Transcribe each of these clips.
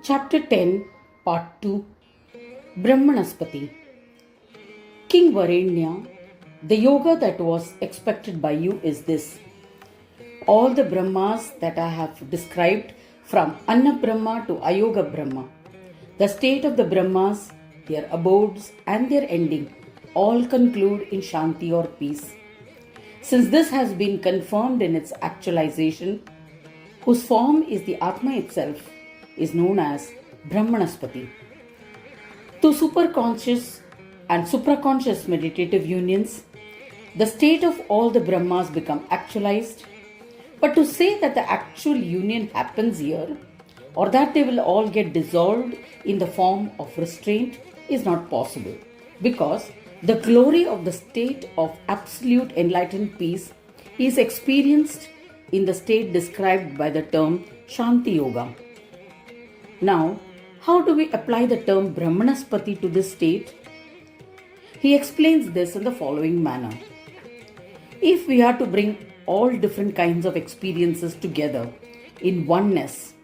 Chapter 10, Part 2, Brahmanspati. King Varenya, the yoga that was expected by you is this. All the Brahmas that I have described, from Anna Brahma to Ayoga Brahma, the state of the Brahmas, their abodes and their ending, all conclude in Shanti or peace. Since this has been confirmed in its actualization, whose form is the Atma itself, is known as Brahmanspati. To superconscious and supraconscious meditative unions, the state of all the Brahmas become actualized. But to say that the actual union happens here, or that they will all get dissolved in the form of restraint, is not possible, because the glory of the state of absolute enlightened peace is experienced in the state described by the term Shanti Yoga. Now, how do we apply the term Brahmanspati to this state? He explains this in the following manner. If we are to bring all different kinds of experiences together in oneness,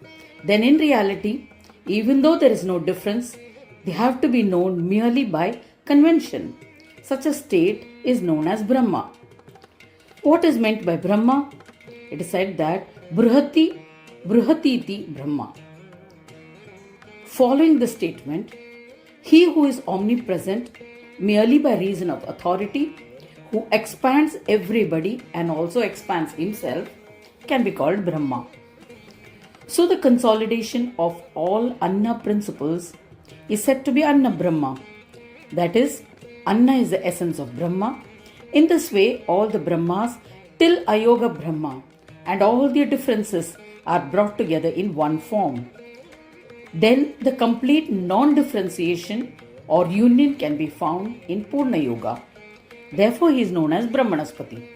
then in reality, even though there is no difference, they have to be known merely by convention. Such a state is known as Brahma. What is meant by Brahma? It is said that Bruhatiti Brahma. Following the statement, he who is omnipresent merely by reason of authority, who expands everybody and also expands himself, can be called Brahma. So the consolidation of all Anna principles is said to be Anna Brahma. That is, Anna is the essence of Brahma. In this way, all the Brahmas till Ayoga Brahma and all their differences are brought together in one form. Then the complete non-differentiation or union can be found in Purna Yoga. Therefore, he is known as Brahmanspati.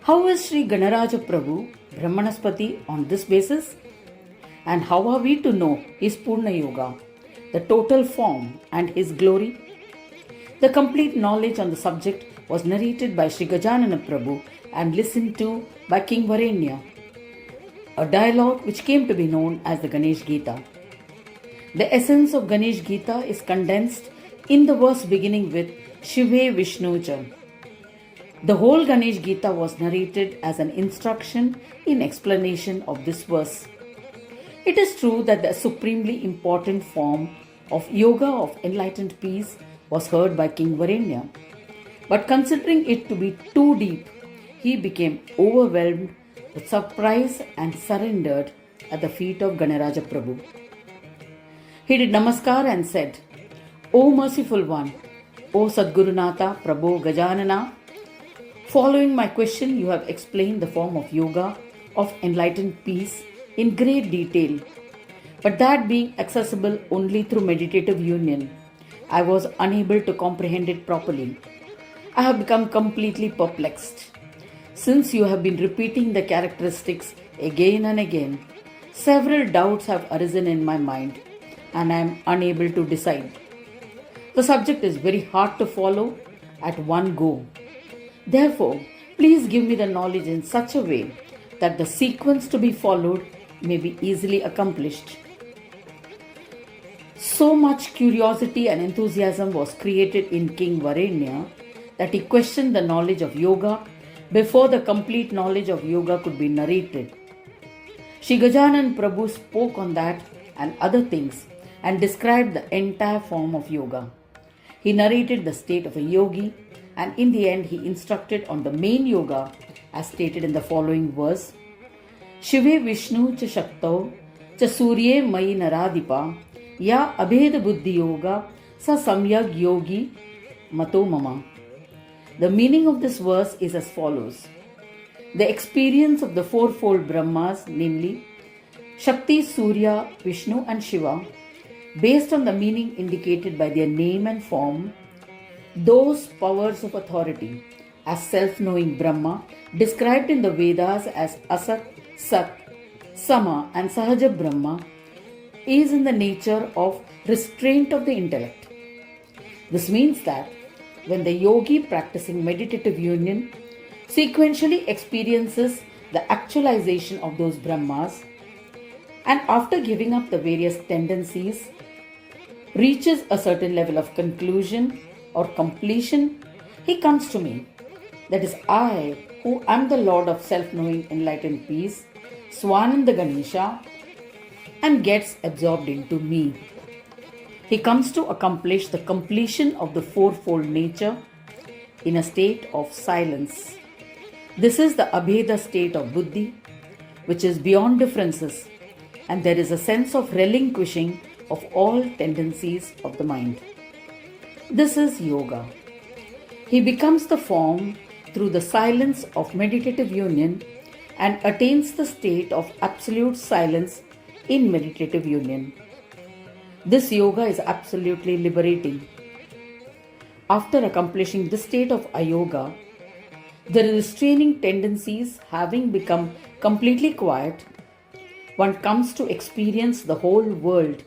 How is Sri Ganaraja Prabhu Brahmanspati on this basis? And how are we to know his Purna Yoga, the total form and his glory? The complete knowledge on the subject was narrated by Sri Gajanana Prabhu and listened to by King Varenya, a dialogue which came to be known as the Ganesh Gita. The essence of Ganesh Gita is condensed in the verse beginning with Shive Vishnuja. The whole Ganesh Gita was narrated as an instruction in explanation of this verse. It is true that the supremely important form of yoga of enlightened peace was heard by King Varenya. But considering it to be too deep, he became overwhelmed with surprise and surrendered at the feet of Ganaraja Prabhu. He did namaskar and said, O merciful one, O Sadgurunatha Prabhu Gajanana, following my question, you have explained the form of yoga of enlightened peace in great detail. But that being accessible only through meditative union, I was unable to comprehend it properly. I have become completely perplexed. Since you have been repeating the characteristics again and again, several doubts have arisen in my mind and I am unable to decide. The subject is very hard to follow at one go. Therefore, please give me the knowledge in such a way that the sequence to be followed may be easily accomplished. So much curiosity and enthusiasm was created in King Varenya that he questioned the knowledge of yoga before the complete knowledge of yoga could be narrated. Shri Gajanan Prabhu spoke on that and other things and described the entire form of yoga. He narrated the state of a yogi, and in the end he instructed on the main yoga as stated in the following verse. Shive Vishnu cha Shaktau cha Surye Mai Naradipa ya Abheda Buddhi Yoga sa Samyag Yogi Mato Mama. The meaning of this verse is as follows. The experience of the fourfold Brahmas, namely Shakti, Surya, Vishnu and Shiva, based on the meaning indicated by their name and form, those powers of authority as self-knowing Brahma, described in the Vedas as Asat, Sat, Sama and Sahaja Brahma, is in the nature of restraint of the intellect. This means that when the yogi practicing meditative union sequentially experiences the actualization of those Brahmas, and after giving up the various tendencies, reaches a certain level of conclusion or completion, he comes to me. That is I, who am the Lord of self-knowing enlightened peace, Swananda Ganesha, and gets absorbed into me. He comes to accomplish the completion of the fourfold nature in a state of silence. This is the Abheda state of Buddhi, which is beyond differences, and there is a sense of relinquishing of all tendencies of the mind. This is yoga. He becomes the form through the silence of meditative union and attains the state of absolute silence in meditative union. This yoga is absolutely liberating. After accomplishing this state of ayoga, the restraining tendencies having become completely quiet, one comes to experience the whole world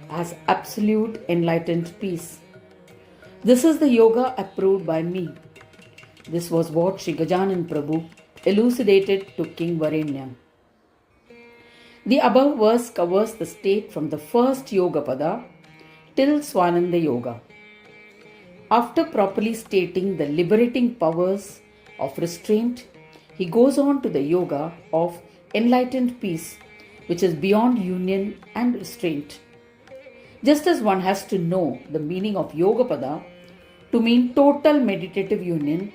as absolute enlightened peace. This is the yoga approved by me. This was what Sri Gajanan Prabhu elucidated to King Varenya. The above verse covers the state from the first Yoga Pada till Swananda Yoga. After properly stating the liberating powers of restraint, he goes on to the yoga of enlightened peace, which is beyond union and restraint. Just as one has to know the meaning of Yoga Pada to mean total meditative union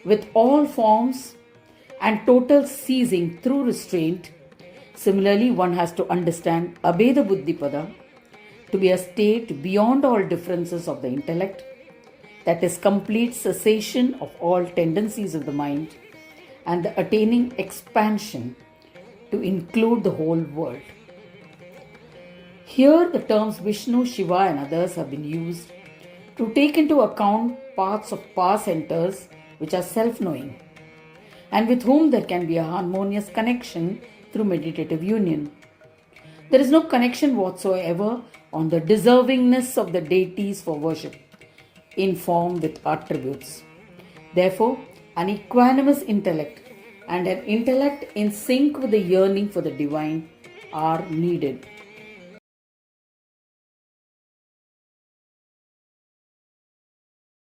with all forms and total ceasing through restraint, similarly one has to understand Abheda Buddhi Pada to be a state beyond all differences of the intellect, that is complete cessation of all tendencies of the mind and the attaining expansion to include the whole world. Here the terms Vishnu, Shiva and others have been used to take into account parts of power centers which are self-knowing and with whom there can be a harmonious connection through meditative union. There is no connection whatsoever on the deservingness of the deities for worship in form with attributes. Therefore, an equanimous intellect and an intellect in sync with the yearning for the divine are needed.